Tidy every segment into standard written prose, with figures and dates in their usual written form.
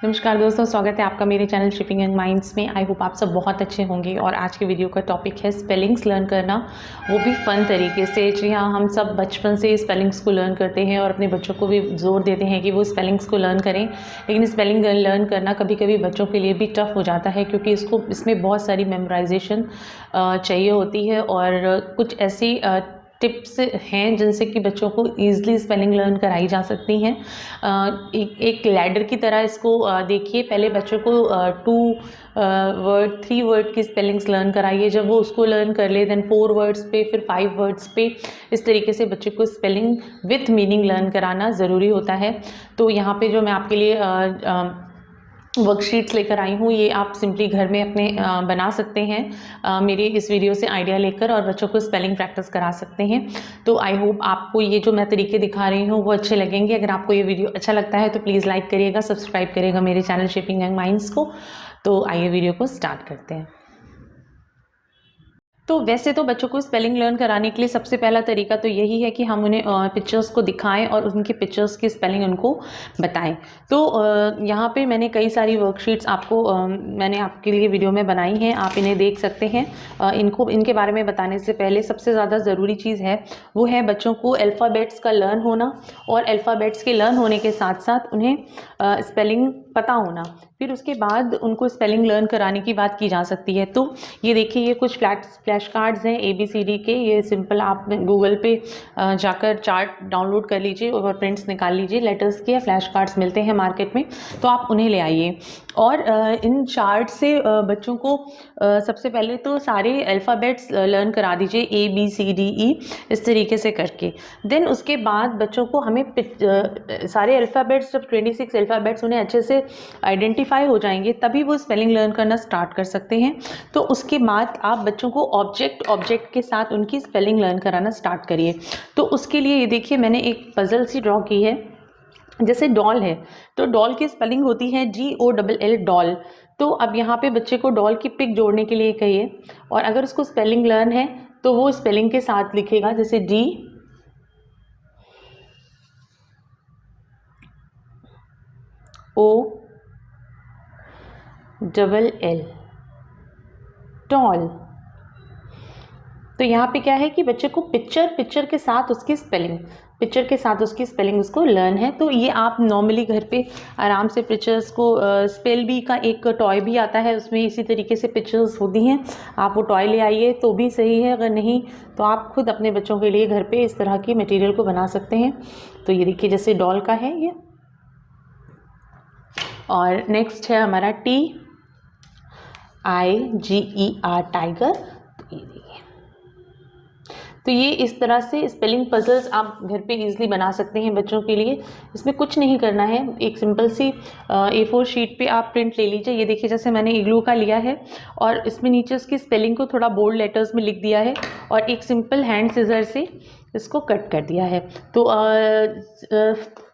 नमस्कार दोस्तों, स्वागत है आपका मेरे चैनल शिपिंग एंड माइंड्स में। आई होप आप सब बहुत अच्छे होंगे। और आज के वीडियो का टॉपिक है स्पेलिंग्स लर्न करना, वो भी फ़न तरीके से। जी हाँ, हम सब बचपन से स्पेलिंग्स को लर्न करते हैं और अपने बच्चों को भी जोर देते हैं कि वो स्पेलिंग्स को लर्न करें। लेकिन स्पेलिंग लर्न करना कभी कभी बच्चों के लिए भी टफ हो जाता है, क्योंकि इसमें बहुत सारी मेमोराइजेशन चाहिए होती है और कुछ ऐसी टिप्स हैं जिनसे कि बच्चों को ईज़िली स्पेलिंग लर्न कराई जा सकती हैं। एक लैडर की तरह इसको देखिए। पहले बच्चों को 3 वर्ड की स्पेलिंग्स लर्न कराइए। जब वो उसको लर्न कर ले, देन 4 वर्ड्स पे, फिर 5 वर्ड्स पे। इस तरीके से बच्चे को स्पेलिंग विथ मीनिंग लर्न कराना ज़रूरी होता है। तो यहाँ पे जो मैं आपके लिए वर्कशीट्स लेकर आई हूँ, ये आप सिंपली घर में अपने बना सकते हैं मेरे इस वीडियो से आइडिया लेकर, और बच्चों को स्पेलिंग प्रैक्टिस करा सकते हैं। तो आई होप आपको ये जो मैं तरीके दिखा रही हूँ वो अच्छे लगेंगे। अगर आपको ये वीडियो अच्छा लगता है तो प्लीज़ लाइक करिएगा, सब्सक्राइब करिएगा मेरे चैनल शिपिंग एंड माइंड्स को। तो आइए वीडियो को स्टार्ट करते हैं। तो वैसे तो बच्चों को स्पेलिंग लर्न कराने के लिए सबसे पहला तरीका तो यही है कि हम उन्हें पिक्चर्स को दिखाएं और उनके पिक्चर्स की स्पेलिंग उनको बताएं। तो यहाँ पे मैंने कई सारी वर्कशीट्स मैंने आपके लिए वीडियो में बनाई हैं, आप इन्हें देख सकते हैं। इनके बारे में बताने से पहले सबसे ज़्यादा ज़रूरी चीज़ है वो है बच्चों को अल्फ़ाबेट्स का लर्न होना, और अल्फ़ाबेट्स के लर्न होने के साथ साथ उन्हें स्पेलिंग पता होना। फिर उसके बाद उनको स्पेलिंग लर्न कराने की बात की जा सकती है। तो ये देखिए, ये कुछ फ्लैश कार्ड्स हैं ABCD के। ये सिंपल आप गूगल पे जाकर चार्ट डाउनलोड कर लीजिए और प्रिंट्स निकाल लीजिए। लेटर्स के फ्लैश कार्ड्स मिलते हैं मार्केट में, तो आप उन्हें ले आइए। और इन चार्ट से बच्चों को सबसे पहले तो सारे अल्फ़ाबेट्स लर्न करा दीजिए, ABCDE इस तरीके से करके। देन उसके बाद बच्चों को हमें सारे अल्फ़ाबेट्स, जब 26 अल्फ़ाबेट्स उन्हें अच्छे से आइडेंटिफाई हो जाएंगे, तभी वो स्पेलिंग लर्न करना स्टार्ट कर सकते हैं। तो उसके बाद आप बच्चों को ऑब्जेक्ट के साथ उनकी स्पेलिंग लर्न कराना स्टार्ट करिए। तो उसके लिए ये देखिए, मैंने एक पजल सी ड्रॉ की है। जैसे डॉल है, तो डॉल की स्पेलिंग होती है DOLL, डॉल। तो अब यहाँ पे बच्चे को डॉल की पिक जोड़ने के लिए कहिए, और अगर उसको स्पेलिंग लर्न है तो वो स्पेलिंग के साथ लिखेगा, जैसे DOLL, डॉल। तो यहाँ पे क्या है कि बच्चे को पिक्चर के साथ उसकी स्पेलिंग उसको लर्न है। तो ये आप नॉर्मली घर पे आराम से पिक्चर्स को स्पेल बी का एक टॉय भी आता है, उसमें इसी तरीके से पिक्चर्स होती हैं। आप वो टॉय ले आइए तो भी सही है, अगर नहीं तो आप खुद अपने बच्चों के लिए घर पे इस तरह की मटेरियल को बना सकते हैं। तो ये देखिए, जैसे डॉल का है ये। और नेक्स्ट है हमारा TIGER, टाइगर। तो ये इस तरह से स्पेलिंग पजल्स आप घर पे इजीली बना सकते हैं बच्चों के लिए। इसमें कुछ नहीं करना है, एक सिंपल सी A4 शीट पे आप प्रिंट ले लीजिए। ये देखिए, जैसे मैंने इग्लू का लिया है और इसमें नीचे उसकी स्पेलिंग को थोड़ा बोल्ड लेटर्स में लिख दिया है, और एक सिंपल हैंड सीजर से इसको कट कर दिया है। तो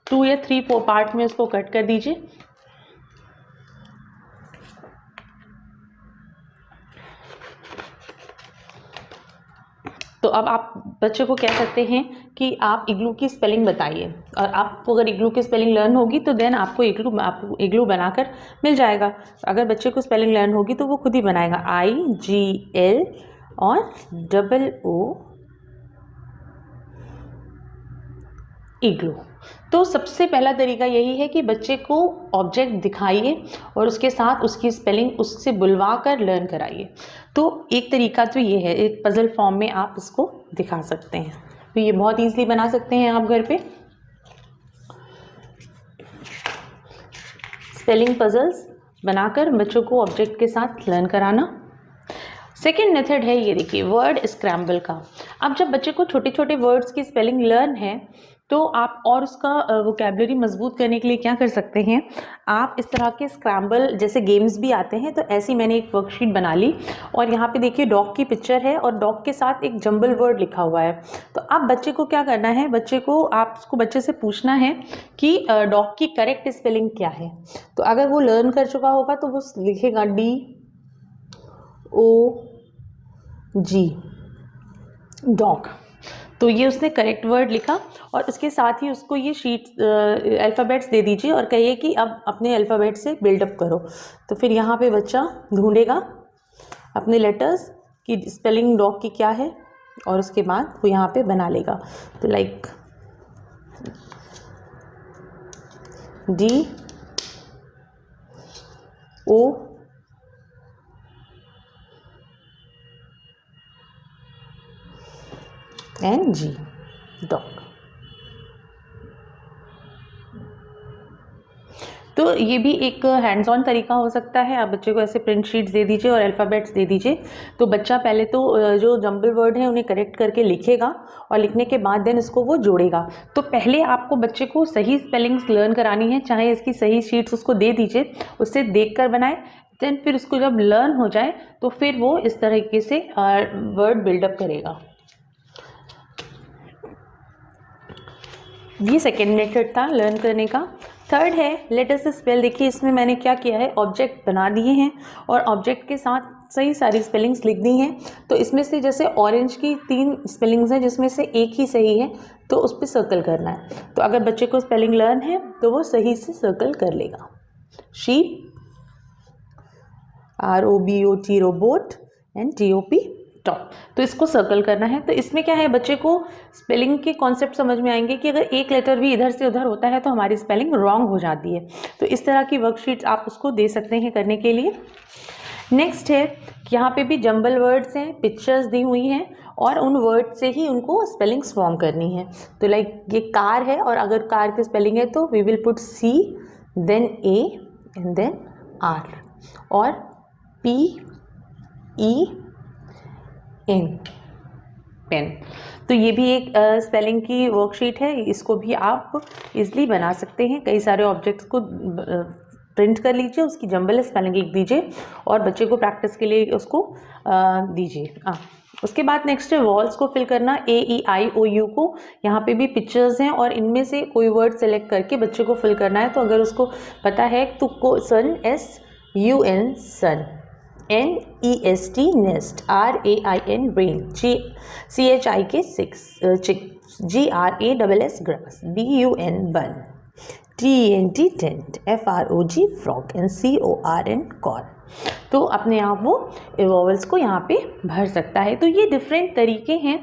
2 या 3 पार्ट में इसको कट कर दीजिए। तो अब आप बच्चे को कह सकते हैं कि आप इग्लू की स्पेलिंग बताइए, और आपको अगर इग्लू की स्पेलिंग लर्न होगी तो देन आपको इग्लू बनाकर मिल जाएगा। अगर बच्चे को स्पेलिंग लर्न होगी तो वो खुद ही बनाएगा, IGL और OO, इग्लू। तो सबसे पहला तरीका यही है कि बच्चे को ऑब्जेक्ट दिखाइए और उसके साथ उसकी स्पेलिंग उससे बुलवा कर लर्न कराइए। तो एक तरीका तो ये है, एक पजल फॉर्म में आप इसको दिखा सकते हैं। तो ये बहुत ईजिली बना सकते हैं आप घर पे स्पेलिंग पजल्स बनाकर बच्चों को ऑब्जेक्ट के साथ लर्न कराना। सेकेंड मेथड है, ये देखिए, वर्ड स्क्रैम्बल का। अब जब बच्चे को छोटे छोटे वर्ड्स की स्पेलिंग लर्न है, तो आप और उसका वोकैबुलरी मजबूत करने के लिए क्या कर सकते हैं, आप इस तरह के स्क्रैम्बल जैसे गेम्स भी आते हैं। तो ऐसी मैंने एक वर्कशीट बना ली, और यहाँ पे देखिए डॉग की पिक्चर है और डॉग के साथ एक जंबल वर्ड लिखा हुआ है। तो अब बच्चे को क्या करना है, बच्चे से पूछना है कि डॉग की करेक्ट स्पेलिंग क्या है। तो अगर वो लर्न कर चुका होगा तो वो लिखेगा DOG, डॉग। तो ये उसने करेक्ट वर्ड लिखा और उसके साथ ही उसको ये शीट अल्फ़ाबेट्स दे दीजिए और कहिए कि अब अपने अल्फ़ाबेट से बिल्डअप करो। तो फिर यहाँ पे बच्चा ढूंढेगा अपने लेटर्स की स्पेलिंग डॉग की क्या है और उसके बाद वो यहाँ पे बना लेगा। तो लाइक DOGNG डॉग। तो ये भी एक हैंड्स ऑन तरीका हो सकता है। आप बच्चे को ऐसे प्रिंट शीट्स दे दीजिए और अल्फ़ाबेट्स दे दीजिए, तो बच्चा पहले तो जो जंबल वर्ड है उन्हें करेक्ट करके लिखेगा और लिखने के बाद देन इसको वो जोड़ेगा। तो पहले आपको बच्चे को सही स्पेलिंग्स लर्न करानी है, चाहे इसकी सही शीट्स उसको दे दीजिए, उससे देख कर बनाए। देन फिर उसको जब लर्न हो जाए तो फिर वो इस तरीके से वर्ड बिल्डअप करेगा। ये सेकेंड मेथड था लर्न करने का। थर्ड है लेट अस स्पेल। देखिए इसमें मैंने क्या किया है, ऑब्जेक्ट बना दिए हैं और ऑब्जेक्ट के साथ सही सारी स्पेलिंग्स लिख दी हैं। तो इसमें से जैसे ऑरेंज की 3 स्पेलिंग्स हैं जिसमें से एक ही सही है, तो उस पर सर्कल करना है। तो अगर बच्चे को स्पेलिंग लर्न है तो वो सही से सर्कल कर लेगा। Sheep, ROBOT robot, and TOP top. तो इसको सर्कल करना है। तो इसमें क्या है, बच्चे को स्पेलिंग के कॉन्सेप्ट समझ में आएंगे कि अगर एक लेटर भी इधर से उधर होता है तो हमारी स्पेलिंग रॉन्ग हो जाती है। तो इस तरह की वर्कशीट्स आप उसको दे सकते हैं करने के लिए। नेक्स्ट है, यहाँ पे भी जंबल वर्ड्स हैं, पिक्चर्स दी हुई हैं और उन वर्ड से ही उनको स्पेलिंग्स फॉर्म करनी है। तो लाइक ये कार है और अगर कार की स्पेलिंग है तो we will put C then A and then R, और PEN पेन। तो ये भी एक स्पेलिंग की वर्कशीट है, इसको भी आप इजली बना सकते हैं। कई सारे ऑब्जेक्ट्स को प्रिंट कर लीजिए, उसकी जंबल स्पेलिंग लिख दीजिए और बच्चे को प्रैक्टिस के लिए उसको दीजिए। उसके बाद नेक्स्ट है वॉल्स को फिल करना, AEIOU को। यहाँ पे भी पिक्चर्स हैं और इनमें से कोई वर्ड सेलेक्ट करके बच्चे को फिल करना है। तो अगर उसको पता है तो सन, SUN सन, NEST nest, RAIN brain, CHIK चिक, GRASS ग्रास, BUN बन, TENT tent, FROG frog and CORN corn. तो अपने आप वो वॉवल्स को यहाँ पे भर सकता है। तो ये डिफरेंट तरीके हैं।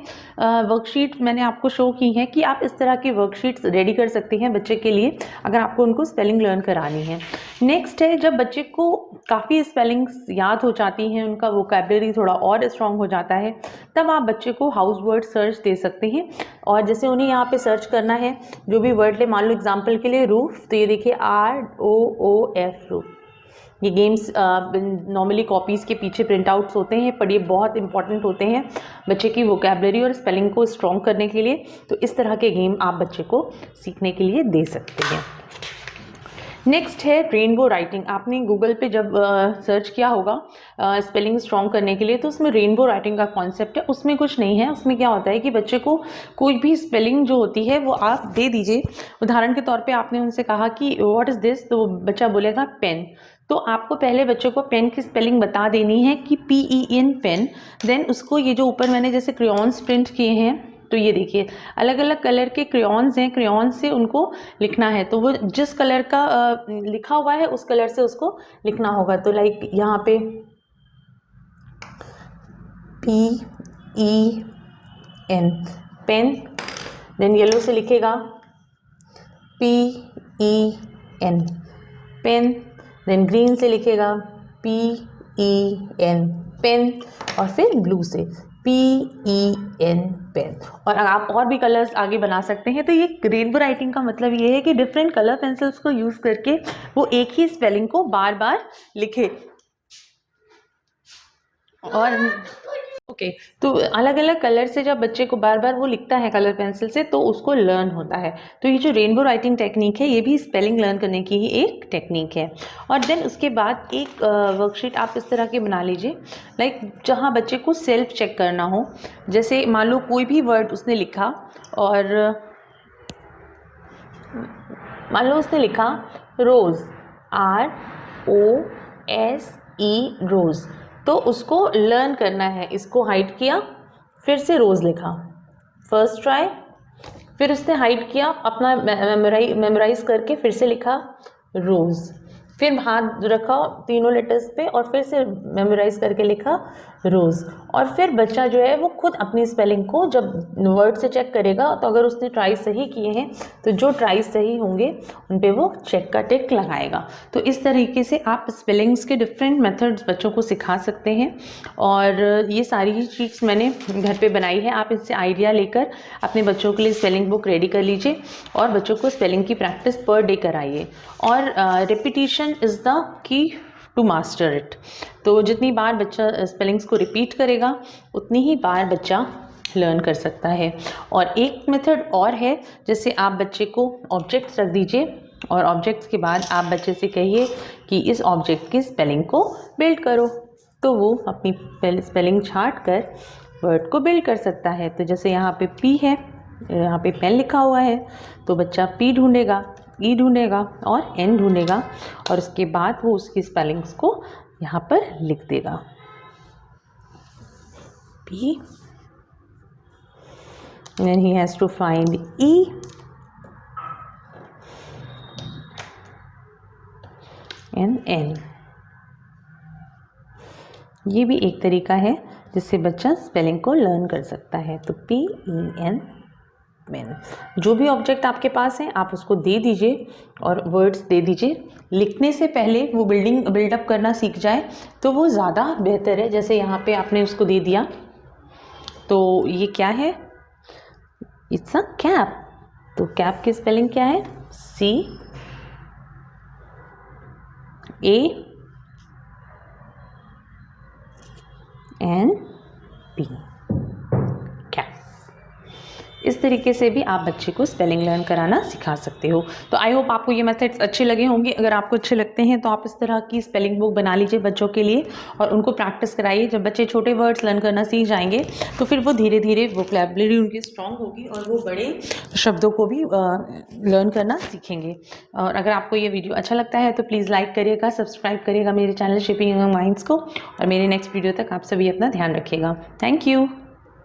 वर्कशीट मैंने आपको शो की हैं कि आप इस तरह की वर्कशीट्स रेडी कर सकते हैं बच्चे के लिए अगर आपको उनको स्पेलिंग लर्न करानी है। नेक्स्ट है, जब बच्चे को काफ़ी स्पेलिंग्स याद हो जाती हैं, उनका वोकैबुलरी थोड़ा और स्ट्रॉन्ग हो जाता है, तब आप बच्चे को हाउस वर्ड सर्च दे सकते हैं। और जैसे उन्हें यहाँ पे सर्च करना है जो भी वर्ड ले, मान लो एग्जाम्पल के लिए रूफ, तो ये देखिए ROOF रूफ। ये गेम्स नॉर्मली कॉपीज़ के पीछे प्रिंट आउट्स होते हैं, पर ये बहुत इंपॉर्टेंट होते हैं बच्चे की वोकैबुलरी और स्पेलिंग को स्ट्रॉन्ग करने के लिए। तो इस तरह के गेम आप बच्चे को सीखने के लिए दे सकते हैं। नेक्स्ट है रेनबो राइटिंग। आपने गूगल पे जब सर्च किया होगा स्पेलिंग स्ट्रॉन्ग करने के लिए, तो उसमें रेनबो राइटिंग का कॉन्सेप्ट है। उसमें कुछ नहीं है, उसमें क्या होता है कि बच्चे को कोई भी स्पेलिंग जो होती है वो आप दे दीजिए। उदाहरण के तौर पे आपने उनसे कहा कि व्हाट इज़ दिस, तो बच्चा बोलेगा पेन। तो आपको पहले बच्चे को पेन की स्पेलिंग बता देनी है कि PEN पेन। देन उसको ये जो ऊपर मैंने जैसे क्रेयॉन्स प्रिंट किए हैं, तो ये देखिए अलग अलग कलर के क्रेयॉन्स हैं, क्रेयॉन से उनको लिखना है। तो वो जिस कलर का लिखा हुआ है उस कलर से उसको लिखना होगा। तो लाइक यहाँ पे PEN पेन, देन येलो से लिखेगा PEN पेन, देन ग्रीन से लिखेगा PEN पेन, और फिर ब्लू से PEN पेन। और आप और भी कलर्स आगे बना सकते हैं। तो ये रेनबो राइटिंग का मतलब ये है कि डिफरेंट कलर पेंसिल्स को यूज़ करके वो एक ही स्पेलिंग को बार बार लिखे। और ओके, तो अलग अलग कलर से जब बच्चे को बार बार वो लिखता है कलर पेंसिल से, तो उसको लर्न होता है। तो ये जो रेनबो राइटिंग टेक्निक है, ये भी स्पेलिंग लर्न करने की ही एक टेक्निक है। और देन उसके बाद एक वर्कशीट आप इस तरह की बना लीजिए, लाइक जहाँ बच्चे को सेल्फ चेक करना हो। जैसे मान लो कोई भी वर्ड उसने लिखा और मान लो उसने लिखा रोज़, ROSE रोज़, तो उसको लर्न करना है। इसको हाइड किया, फिर से रोज़ लिखा, फर्स्ट ट्राई, फिर उसने हाइड किया, अपना मेमोराइज करके फिर से लिखा रोज़, फिर हाथ रखा तीनों लेटर्स पे और फिर से मेमोराइज करके लिखा रोज़। और फिर बच्चा जो है वो खुद अपनी स्पेलिंग को जब वर्ड से चेक करेगा, तो अगर उसने ट्राई सही किए हैं तो जो ट्राई सही होंगे उन पे वो चेक का टिक लगाएगा। तो इस तरीके से आप स्पेलिंग्स के डिफरेंट मेथड्स बच्चों को सिखा सकते हैं। और ये सारी ही चीज़ मैंने घर पे बनाई है। आप इससे आइडिया लेकर अपने बच्चों के लिए स्पेलिंग बुक रेडी कर लीजिए और बच्चों को स्पेलिंग की प्रैक्टिस पर डे कराइए। और repetition is the key to master it. तो जितनी बार बच्चा स्पेलिंग्स को रिपीट करेगा उतनी ही बार बच्चा लर्न कर सकता है। और एक मेथड और है, जैसे आप बच्चे को ऑब्जेक्ट्स रख दीजिए और ऑब्जेक्ट्स के बाद आप बच्चे से कहिए कि इस ऑब्जेक्ट की स्पेलिंग को बिल्ड करो, तो वो अपनी स्पेलिंग छांट कर वर्ड को बिल्ड कर सकता है। तो जैसे यहाँ पे पी है, यहाँ पे पेन लिखा हुआ है, तो बच्चा पी ढूंढेगा, ई ढूंढेगा और एन ढूंढेगा और उसके बाद वो उसकी स्पेलिंग्स को यहाँ पर लिख देगा। P, then he has to find E and N। ये भी एक तरीका है जिससे बच्चा स्पेलिंग को लर्न कर सकता है। तो PEN पेन। जो भी ऑब्जेक्ट आपके पास है आप उसको दे दीजिए और वर्ड्स दे दीजिए। लिखने से पहले वो बिल्डअप करना सीख जाए तो वो ज़्यादा बेहतर है। जैसे यहाँ पे आपने उसको दे दिया, तो ये क्या है, इट्स अ कैप। तो कैप की स्पेलिंग क्या है, CANP, कैप। इस तरीके से भी आप बच्चे को स्पेलिंग लर्न कराना सिखा सकते हो। तो आई होप आपको ये मेथड्स अच्छे लगे होंगे। अगर आपको अच्छे लगते हैं तो आप इस तरह की स्पेलिंग बुक बना लीजिए बच्चों के लिए और उनको प्रैक्टिस कराइए। जब बच्चे छोटे वर्ड्स लर्न करना सीख जाएंगे तो फिर वो धीरे धीरे वोकैबुलरी उनकी स्ट्रॉन्ग होगी और वो बड़े शब्दों को भी लर्न करना सीखेंगे। और अगर आपको ये वीडियो अच्छा लगता है तो प्लीज़ लाइक करिएगा, सब्सक्राइब करिएगा मेरे चैनल शेपिंग यंग माइंड्स को। और मेरे नेक्स्ट वीडियो तक आप सभी अपना ध्यान रखिएगा। Thank you.